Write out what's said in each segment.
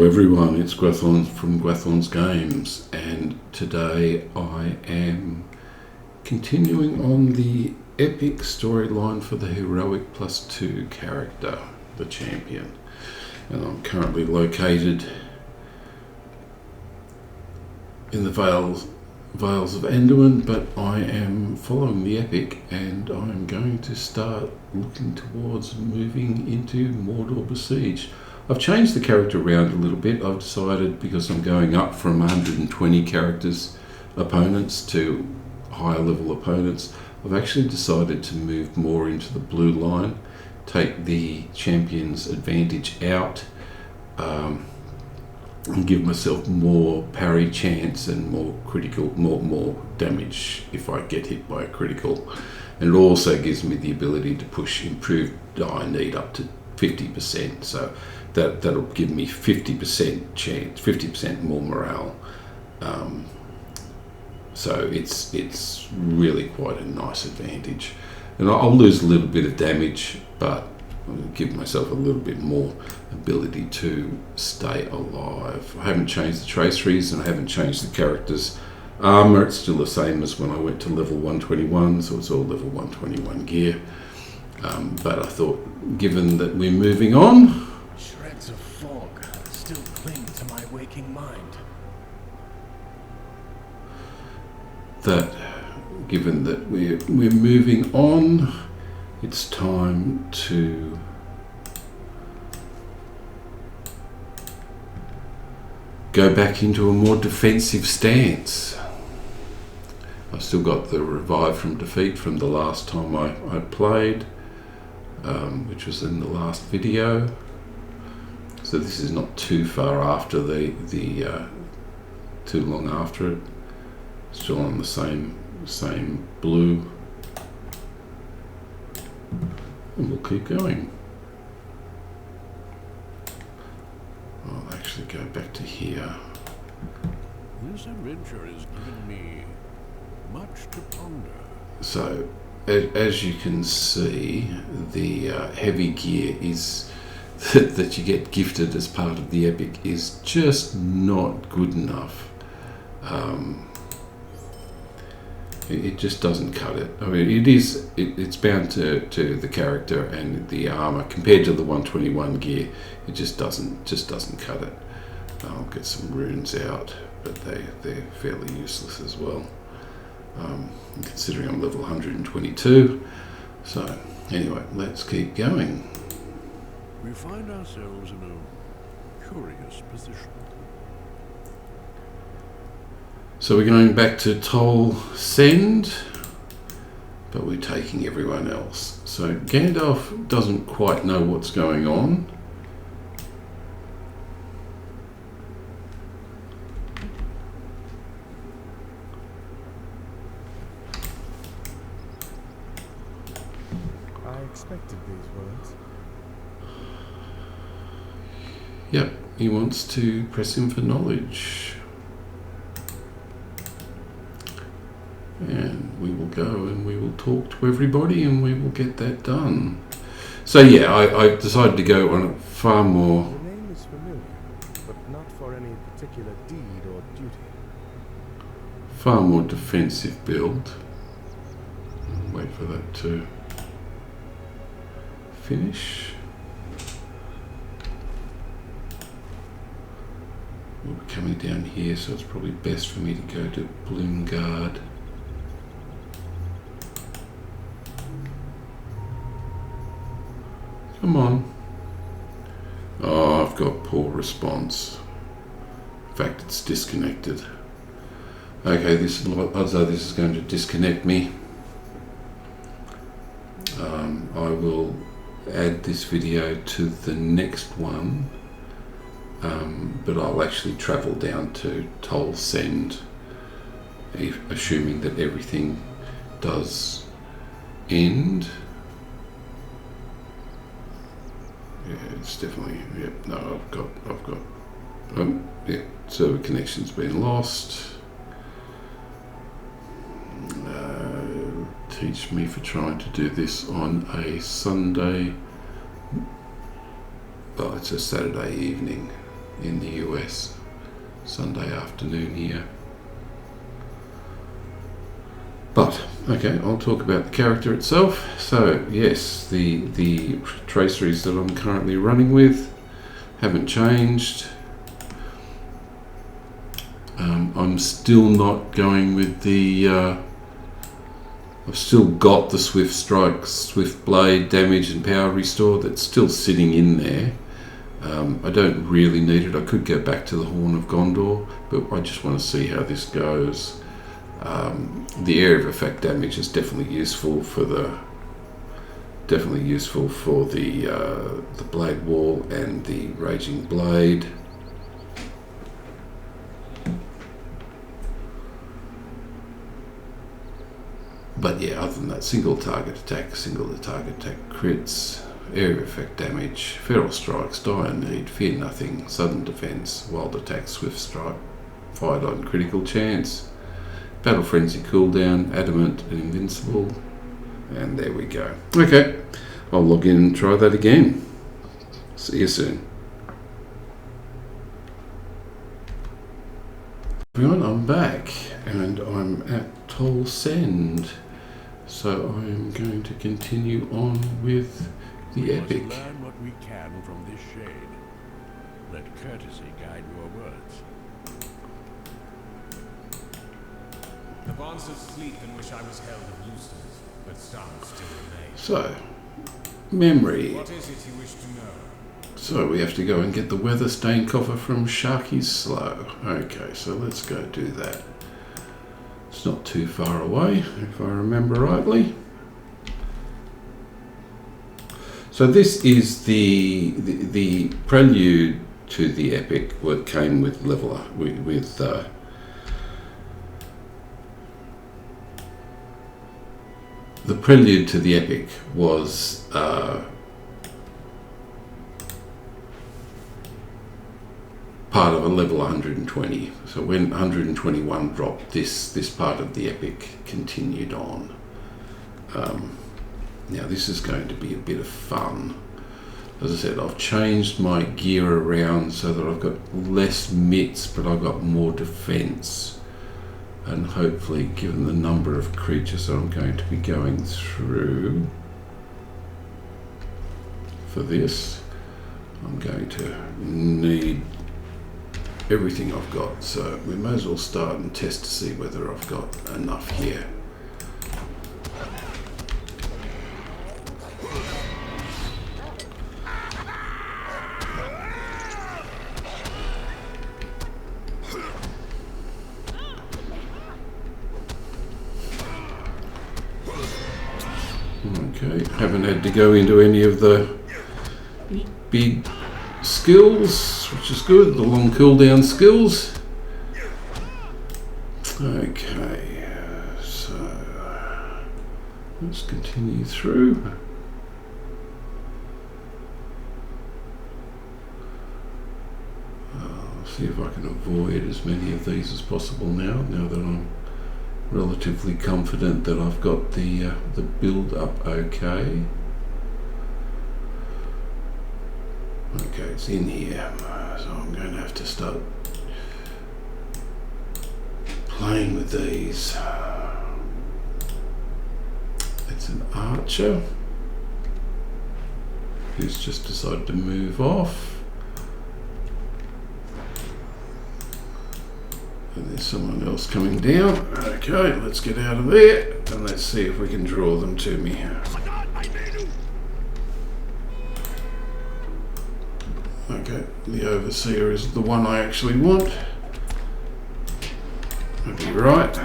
Hello everyone, it's Gwathon from Gwathon's Games, and today I am continuing on the epic storyline for the Heroic+2 character, the champion. And I'm currently located in the Vales of Anduin, but I am following the epic and I'm going to start looking towards moving into Mordor Besieged. I've changed the character around a little bit. I've decided, because I'm going up from 120 characters opponents to higher level opponents, I've actually decided to move more into the blue line, take the champion's advantage out, and give myself more parry chance and more critical, more damage if I get hit by a critical. And it also gives me the ability to push improved die need up to 50%, so that'll give me 50% chance, 50% more morale. So it's really quite a nice advantage, and I'll lose a little bit of damage, but I'll give myself a little bit more ability to stay alive. I haven't changed the traceries and I haven't changed the character's armor. It's still the same as when I went to level 121, so it's all level 121 gear. But I thought, given that we're moving on, shreds of fog still cling to my waking mind. that given that we're moving on, it's time to go back into a more defensive stance. I've still got the revive from defeat from the last time I played, which was in the last video. So this is not too far after too long after it. Still on the same blue, and we'll keep going. I'll actually go back to here. This adventure has given me much to ponder. So, as you can see, the heavy gear is that you get gifted as part of the epic is just not good enough. It just doesn't cut it. I mean, it's bound to the character and the armor compared to the 121 gear. It just doesn't cut it. I'll get some runes out, but they're fairly useless as well. Considering I'm level 122. So anyway, let's keep going. We find ourselves in a curious position. So we're going back to Tol Send, but we're taking everyone else. So Gandalf doesn't quite know what's going on. I expected these words. Yep, he wants to press him for knowledge. And we will go and we will talk to everybody and we will get that done. So yeah, I decided to go on a far more... The name is familiar, but not for any particular deed or duty. Far more defensive build. Wait for that to finish. We'll be coming down here, so it's probably best for me to go to Bloomguard. Come on. Oh, I've got poor response. In fact, it's disconnected. Okay, this is going to disconnect me. I will add this video to the next one, but I'll actually travel down to Tol Send, assuming that everything does end. Yeah, it's definitely, yep, no, I've got, yeah, server connection's been lost. Teach me for trying to do this on a Sunday. Oh, it's a Saturday evening in the US. Sunday afternoon here. But, okay, I'll talk about the character itself. So, yes, the traceries that I'm currently running with haven't changed. I'm still not going with the... I've still got the Swift Strike, Swift Blade, damage and power restore. That's still sitting in there. I don't really need it. I could go back to the Horn of Gondor, but I just want to see how this goes. The area of effect damage is definitely useful for the Blade Wall and the Raging Blade. But yeah, other than that, single target attack crits, area of effect damage, feral strikes, dire need, fear nothing, sudden defense, wild attack, swift strike, fired on critical chance, battle frenzy cooldown, adamant and invincible, and there we go. Okay, I'll log in and try that again. See you soon. Everyone, I'm back and I'm at Tol Send. So I'm going to continue on with the epic. Must learn what we can from this shade. Let courtesy guide your words. The bonds of sleep in which I was held have loosened, but stars still remain. So, memory. What is it you wish to know? So we have to go and get the weather stain coffer from Sharky's Slough. Okay, so let's go do that. It's not too far away, if I remember rightly. So this is the prelude to the epic. What came with level up with the prelude to the epic was part of a level 120. So when 121 dropped, this part of the epic continued on. Now this is going to be a bit of fun. As I said, I've changed my gear around so that I've got less mitts, but I've got more defense. And hopefully, given the number of creatures that I'm going to be going through for this, I'm going to need everything I've got, so we may as well start and test to see whether I've got enough here. Okay, haven't had to go into any of the big skills, which is good, the long cooldown skills. Okay, so let's continue through. I'll see if I can avoid as many of these as possible now that I'm relatively confident that I've got the build up okay. Okay, it's in here, so I'm going to have to start playing with these. It's an archer who's just decided to move off. And there's someone else coming down. Okay, let's get out of there and let's see if we can draw them to me. Okay, the Overseer is the one I actually want. I'd be right.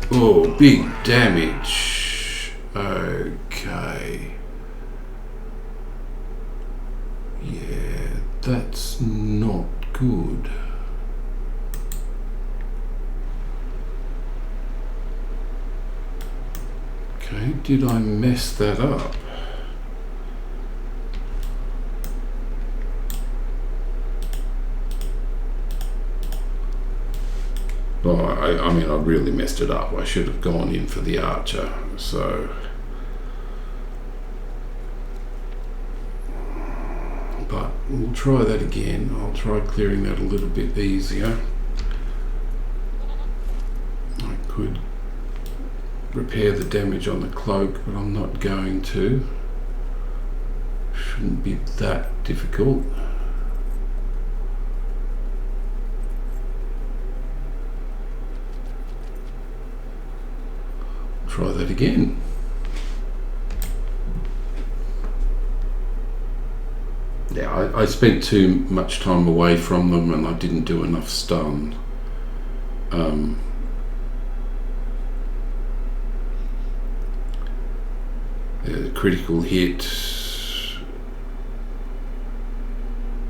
Oh, big damage. Okay. Yeah, that's not good. Okay, did I mess that up? Well, I mean, I really messed it up. I should have gone in for the archer, so... But we'll try that again. I'll try clearing that a little bit easier. I could repair the damage on the cloak, but I'm not going to. Shouldn't be that difficult. Try that again. Yeah, I spent too much time away from them and I didn't do enough stun. The critical hit,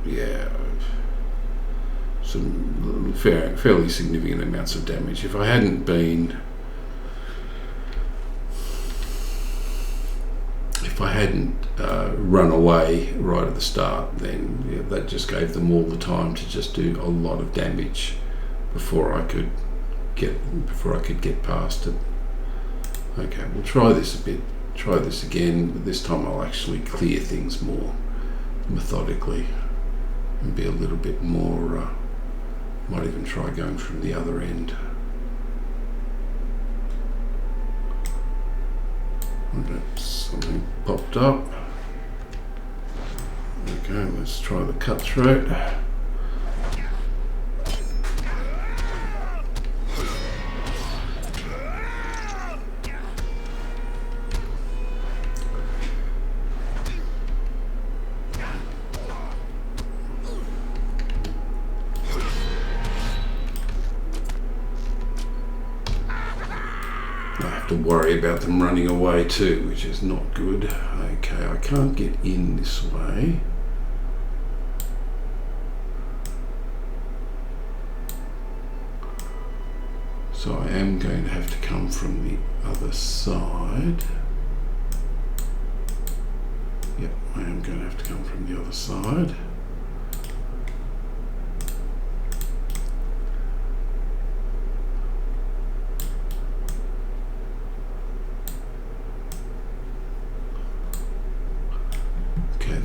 yeah, some fairly significant amounts of damage. If I hadn't run away right at the start, then yeah, that just gave them all the time to just do a lot of damage before I could get past it. Okay, we'll try this a bit. Try this again, but this time I'll actually clear things more methodically and be a little bit more, might even try going from the other end. Something popped up. Okay, let's try the cutthroat. To worry about them running away too, which is not good. Okay, I can't get in this way. So I am going to have to come from the other side. Yep, I am going to have to come from the other side.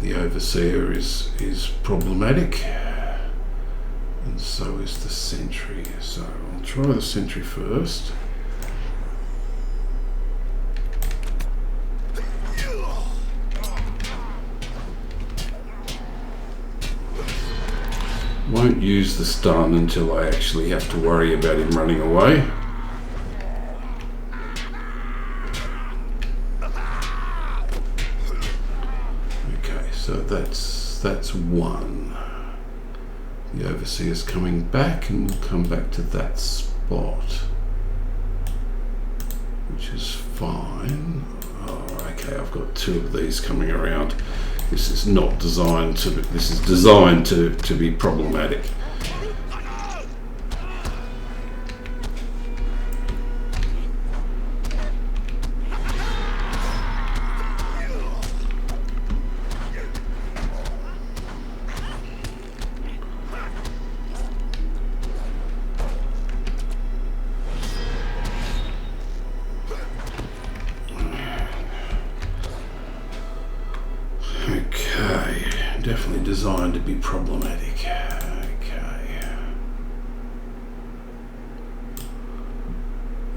The overseer is problematic, and so is the sentry. So I'll try the sentry first. Won't use the stun until I actually have to worry about him running away. So that's one. The overseer's coming back, and we'll come back to that spot, which is fine. Oh, okay, I've got two of these coming around. This is not designed to be, this is designed to be problematic. Definitely designed to be problematic. Okay.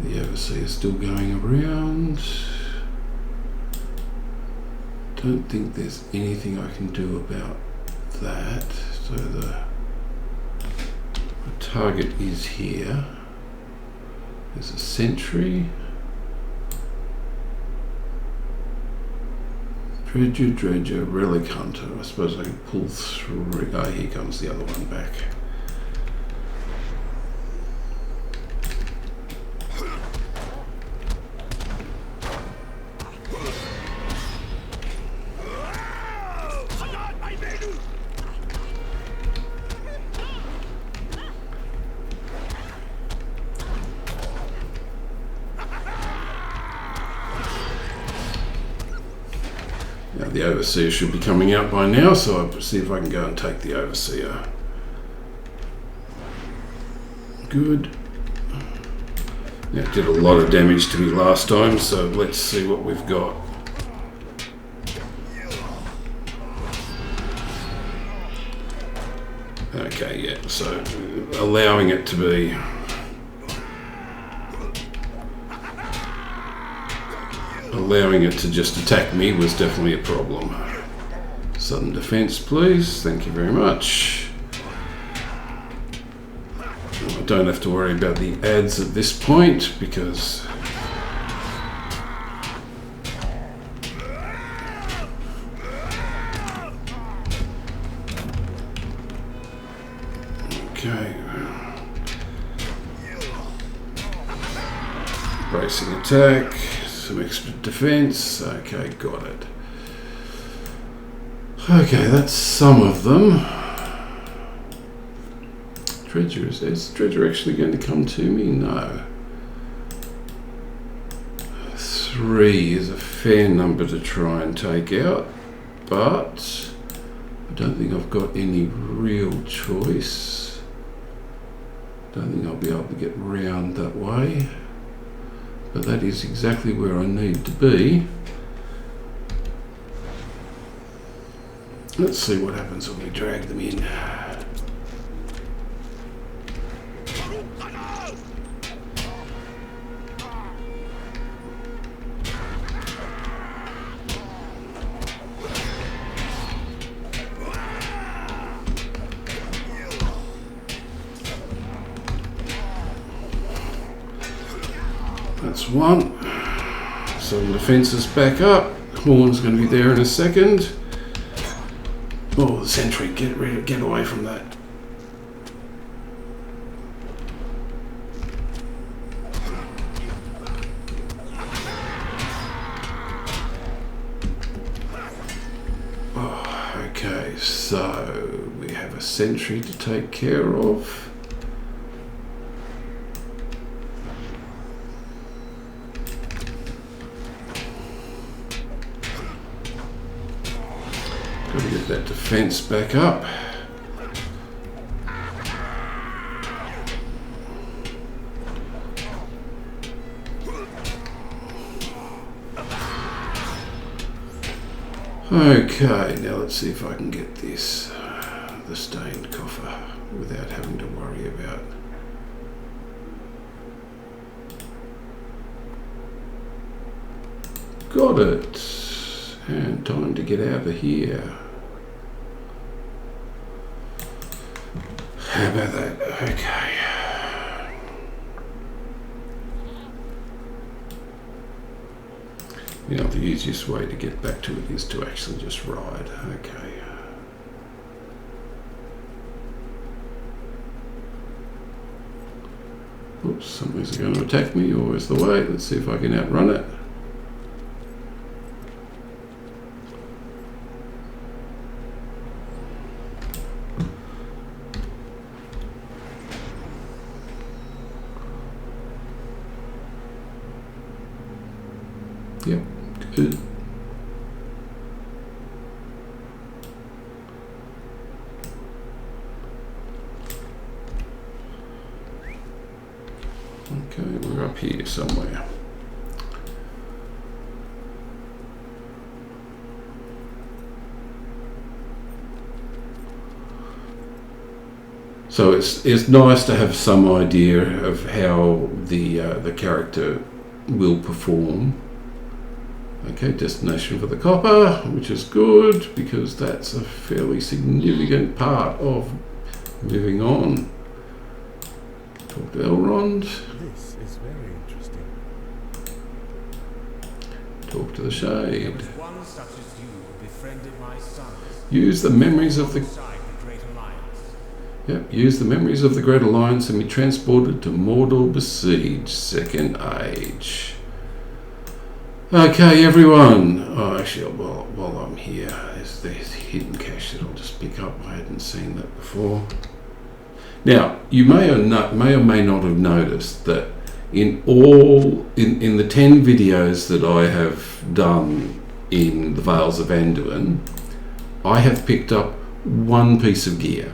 The overseer is still going around. Don't think there's anything I can do about that. So the target is here. There's a sentry. Dredger, Relic Hunter. I suppose I can pull through. Oh, here comes the other one back. Now the overseer should be coming out by now, so I'll see if I can go and take the overseer. Good. Now it did a lot of damage to me last time, so let's see what we've got. Okay, yeah, so allowing it to be... Allowing it to just attack me was definitely a problem. Sudden defense, please. Thank you very much. I don't have to worry about the ads at this point because... Okay. Bracing attack, some extra defense. Okay, got it. Okay, that's some of them. Dredger, is Dredger actually going to come to me? No. 3 is a fair number to try and take out, but I don't think I've got any real choice. Don't think I'll be able to get round that way, but that is exactly where I need to be. Let's see what happens when we drag them in. That's one. So the defense is back up. Horn's going to be there in a second. Oh, the sentry! Get away from that. Oh, okay, so we have a sentry to take care of. Gotta get that defense back up. Okay, now let's see if I can get this, the stained coffer, without having to worry about. Got it. And time to get out of here. How about that? Okay. You know, the easiest way to get back to it is to actually just ride. Okay. Oops, something's going to attack me. Always the way. Let's see if I can outrun it. Yep, good. Okay, we're up here somewhere. So it's nice to have some idea of how the character will perform. Okay, destination for the copper, which is good because that's a fairly significant part of moving on. Talk to Elrond. This is very interesting. Talk to the Shade. One such as you befriended my sons. Use the memories of the... Alongside the Great Alliance. Yep, use the memories of the Great Alliance and be transported to Mordor Besieged, Second Age. Okay, everyone. Oh, actually, while I'm here, there's hidden cache that I'll just pick up. I hadn't seen that before. Now, you may or may not have noticed that in the 10 videos that I have done in the Vales of Anduin, I have picked up one piece of gear.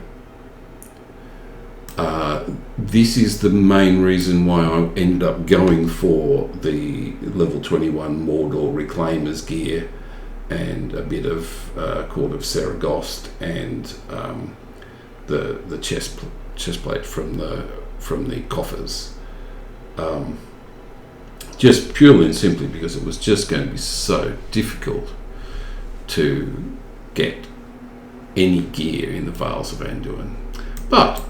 This is the main reason why I ended up going for the level 21 Mordor Reclaimers gear and a bit of Court of Saragost and the chest plate from the coffers, just purely and simply because it was just going to be so difficult to get any gear in the Vales of Anduin. But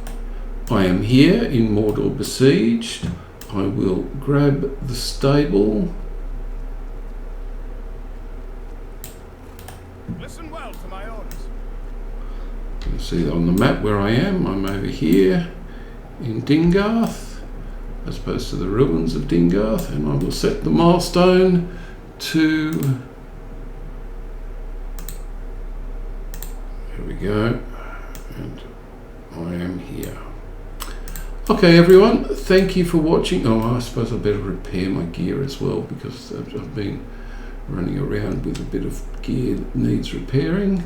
I am here in Mordor Besieged. I will grab the stable. Listen well to my orders. You can see on the map where I am. I'm over here in Dingarth, as opposed to the ruins of Dingarth, and I will set the milestone to, here we go, and I am here. Okay everyone, thank you for watching. Oh, I suppose I better repair my gear as well, because I've been running around with a bit of gear that needs repairing.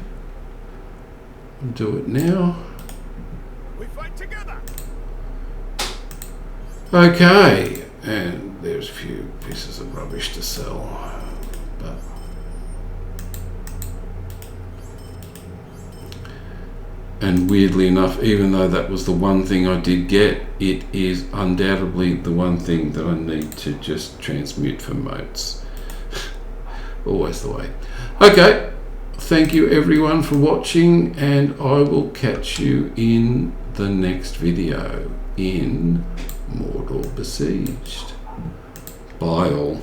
I'll do it now. We fight together. Okay, and there's a few pieces of rubbish to sell, but and weirdly enough, even though that was the one thing I did get, it is undoubtedly the one thing that I need to just transmute for motes. Always the way. Okay, thank you everyone for watching, and I will catch you in the next video in Mordor Besieged. Bye all.